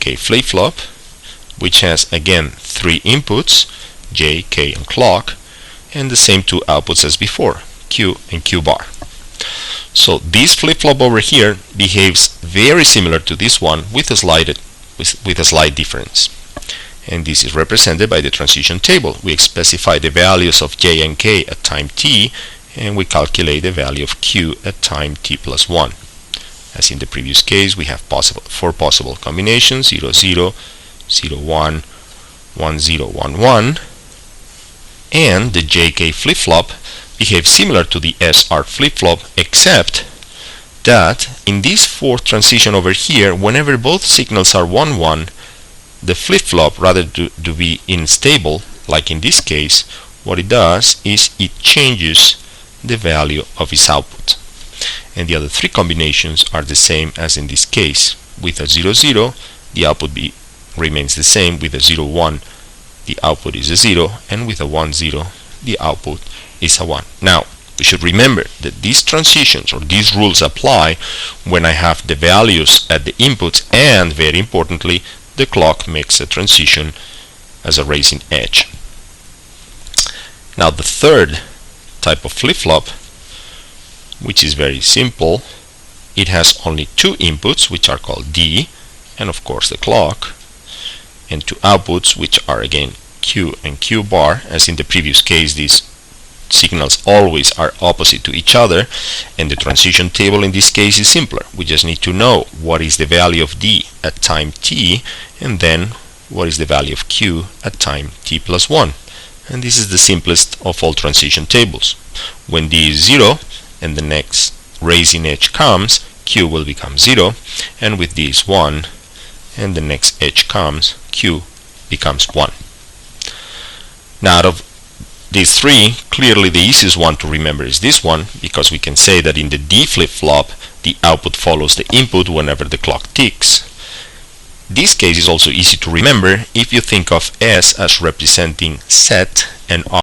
JK flip-flop, which has again 3 inputs, J, K, and clock, and the same 2 outputs as before, Q and Q bar. So this flip-flop over here behaves very similar to this one with a slight difference. And this is represented by the transition table. We specify the values of J and K at time t, and we calculate the value of Q at time t plus 1. As in the previous case, we have 4 possible combinations: 0, 0, 0, 1, 1, 0, 1, 1. And the JK flip-flop behaves similar to the SR flip-flop, except that in this 4th transition over here, whenever both signals are 1, 1, the flip-flop, rather to be unstable, like in this case, what it does is it changes the value of its output. And the other 3 combinations are the same as in this case. With a 0, 0, the output remains the same. With a 0, 1, the output is a 0, and with a 1, 0, the output is a 1. Now, we should remember that these transitions, or these rules, apply when I have the values at the inputs, and very importantly, the clock makes a transition as a raising edge. Now, the 3rd type of flip-flop, which is very simple, it has only 2 inputs, which are called D, and of course the clock, and 2 outputs, which are again Q and Q bar. As in the previous case, these signals always are opposite to each other, and the transition table in this case is simpler. We just need to know what is the value of D at time t, and then what is the value of Q at time t plus 1. And this is the simplest of all transition tables. When D is 0 and the next raising edge comes, Q will become 0, and with D is 1 and the next edge comes, Q becomes 1. Now, out of these 3, clearly the easiest one to remember is this one, because we can say that in the D flip-flop, the output follows the input whenever the clock ticks. This case is also easy to remember if you think of S as representing set and R